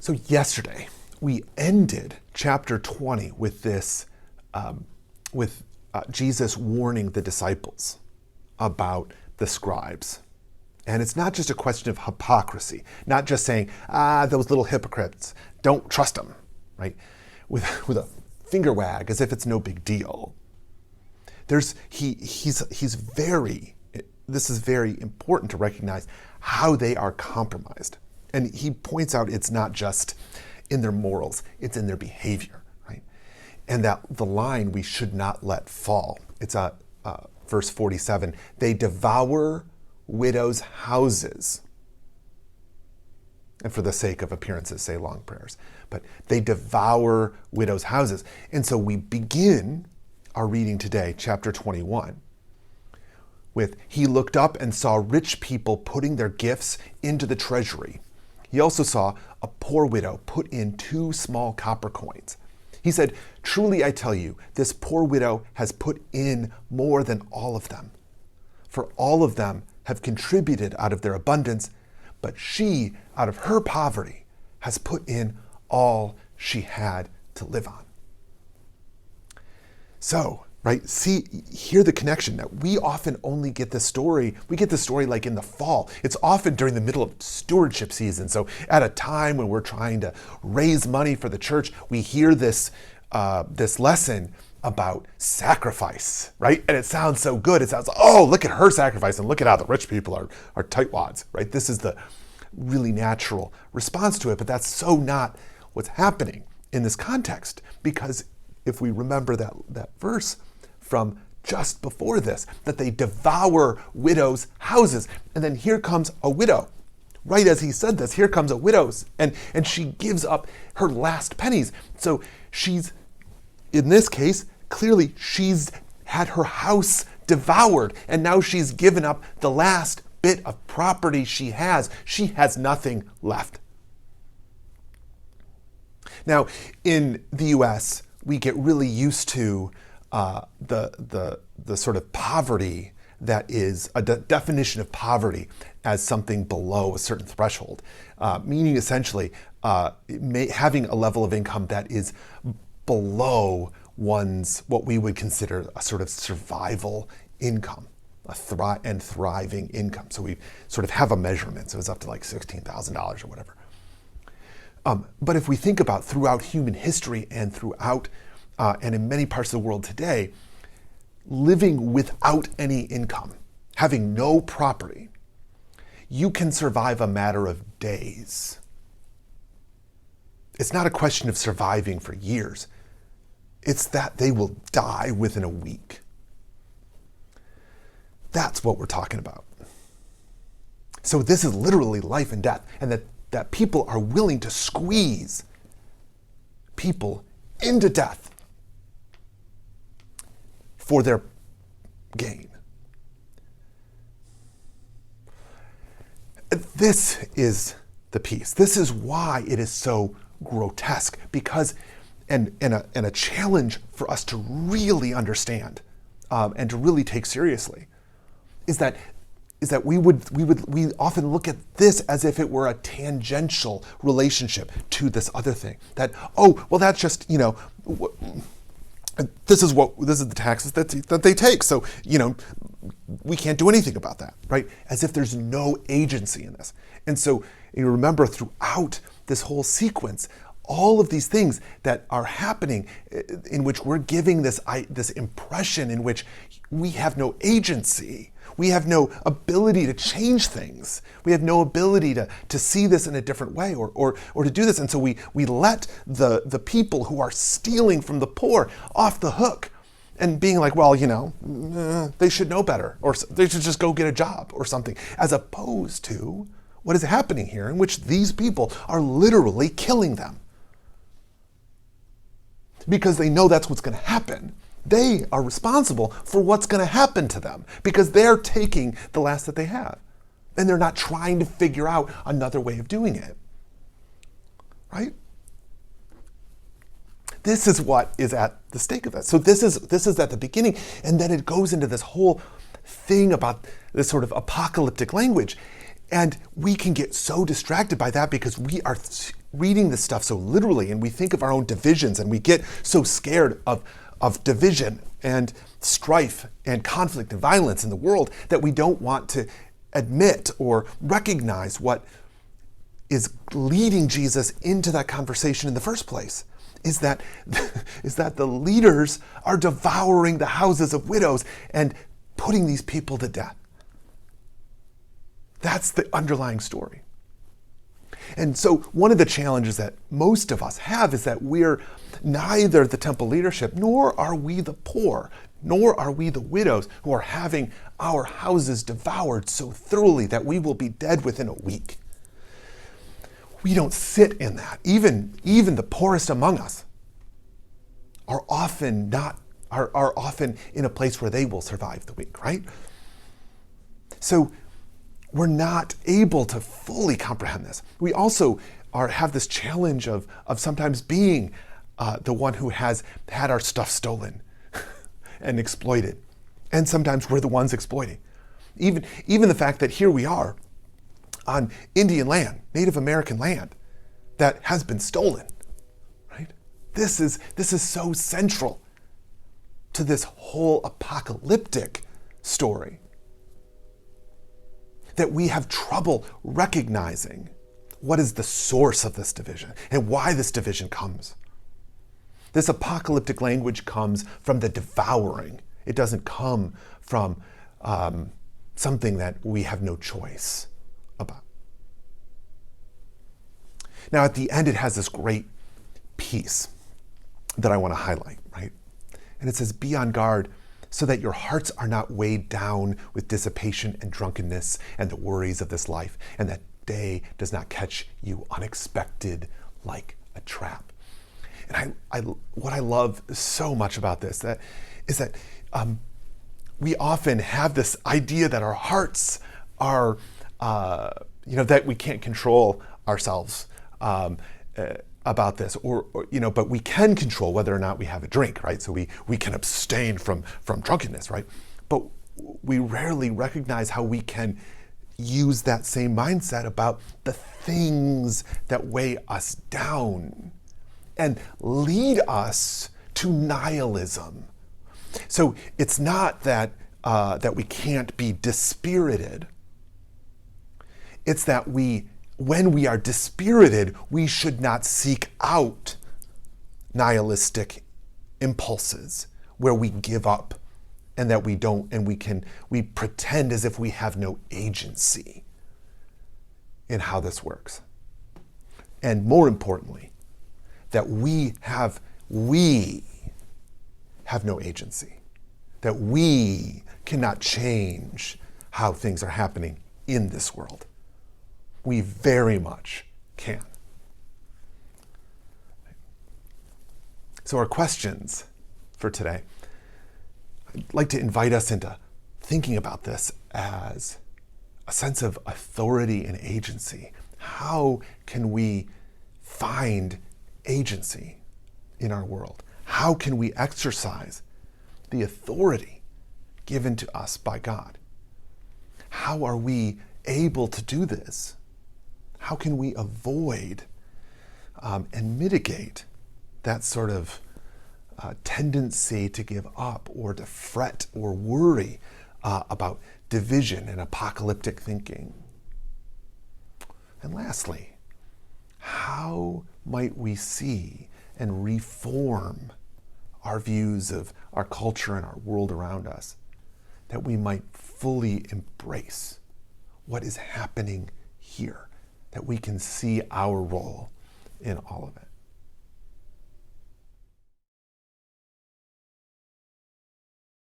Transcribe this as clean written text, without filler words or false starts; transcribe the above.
So yesterday, we ended chapter 20 with this, Jesus warning the disciples about the scribes. And it's not just a question of hypocrisy, not just saying, those little hypocrites, don't trust them, right? With a finger wag as if it's no big deal. This is very important to recognize how they are compromised. And he points out it's not just in their morals, it's in their behavior, right? And that the line we should not let fall. It's verse 47, they devour widows' houses. And for the sake of appearances, say long prayers. But they devour widows' houses. And so we begin our reading today, chapter 21, with, he looked up and saw rich people putting their gifts into the treasury. He also saw a poor widow put in 2 small copper coins. He said, truly I tell you, this poor widow has put in more than all of them. For all of them have contributed out of their abundance, but she, out of her poverty, has put in all she had to live on. So, right, hear the connection that we often only get the story. We get the story like in the fall. It's often during the middle of stewardship season. So at a time when we're trying to raise money for the church, we hear this lesson about sacrifice, right? And it sounds so good. It sounds, oh, look at her sacrifice and look at how the rich people are tightwads, right? This is the really natural response to it, but that's so not what's happening in this context, because if we remember that verse from just before this, that they devour widows' houses. And then here comes a widow. Right as he said this, here comes a widow, and she gives up her last pennies. So she's, in this case, clearly she's had her house devoured, and now she's given up the last bit of property she has. She has nothing left. Now, in the U.S., we get really used to the sort of poverty that is a definition of poverty as something below a certain threshold, meaning essentially having a level of income that is below one's, what we would consider a sort of survival income, and thriving income. So we sort of have a measurement. So it's up to like $16,000 or whatever. But if we think about throughout human history and throughout and in many parts of the world today, living without any income, having no property, you can survive a matter of days. It's not a question of surviving for years. It's that they will die within a week. That's what we're talking about. So this is literally life and death, and that people are willing to squeeze people into death for their gain. This is the piece. This is why it is so grotesque, because and a challenge for us to really understand and to really take seriously is that we often look at this as if it were a tangential relationship to this other thing. That, oh, well, that's just, this is the taxes that they take. So, we can't do anything about that, right? As if there's no agency in this. And so you remember throughout this whole sequence, all of these things that are happening in which we're giving this impression in which we have no agency. We have no ability to change things. We have no ability to see this in a different way or to do this. And so we let the people who are stealing from the poor off the hook and being like, well, they should know better, or they should just go get a job or something, as opposed to what is happening here, in which these people are literally killing them. Because they know that's what's going to happen. They are responsible for what's going to happen to them because they're taking the last that they have. And they're not trying to figure out another way of doing it. Right? This is what is at the stake of that. So this is at the beginning, and then it goes into this whole thing about this sort of apocalyptic language. And we can get so distracted by that because we are reading this stuff so literally, and we think of our own divisions, and we get so scared of division and strife and conflict and violence in the world that we don't want to admit or recognize what is leading Jesus into that conversation in the first place. Is that the leaders are devouring the houses of widows and putting these people to death. That's the underlying story. And so one of the challenges that most of us have is that we're neither the temple leadership, nor are we the poor, nor are we the widows who are having our houses devoured so thoroughly that we will be dead within a week. We don't sit in that. Even the poorest among us are often in a place where they will survive the week, right? So we're not able to fully comprehend this. We also have this challenge of sometimes being the one who has had our stuff stolen and exploited. And sometimes we're the ones exploiting. Even the fact that here we are on Indian land, Native American land, that has been stolen, right? This is so central to this whole apocalyptic story that we have trouble recognizing what is the source of this division and why this division comes. This apocalyptic language comes from the devouring. It doesn't come from something that we have no choice about. Now, at the end, it has this great piece that I want to highlight, right? And it says, "Be on guard so that your hearts are not weighed down with dissipation and drunkenness and the worries of this life, and that day does not catch you unexpected like a trap." And what I love so much about this is that we often have this idea that our hearts are, that we can't control ourselves about this, or but we can control whether or not we have a drink, right? So we can abstain from drunkenness, right? But we rarely recognize how we can use that same mindset about the things that weigh us down and lead us to nihilism. So it's not that we can't be dispirited. It's that when we are dispirited, we should not seek out nihilistic impulses where we give up and that we don't, and we pretend as if we have no agency in how this works. And more importantly, that we have no agency, that we cannot change how things are happening in this world. We very much can. So our questions for today, I'd like to invite us into thinking about this as a sense of authority and agency. How can we find agency in our world? How can we exercise the authority given to us by God? How are we able to do this? How can we avoid and mitigate that sort of tendency to give up or to fret or worry about division and apocalyptic thinking? And lastly, how might we see and reform our views of our culture and our world around us, that we might fully embrace what is happening here, that we can see our role in all of it?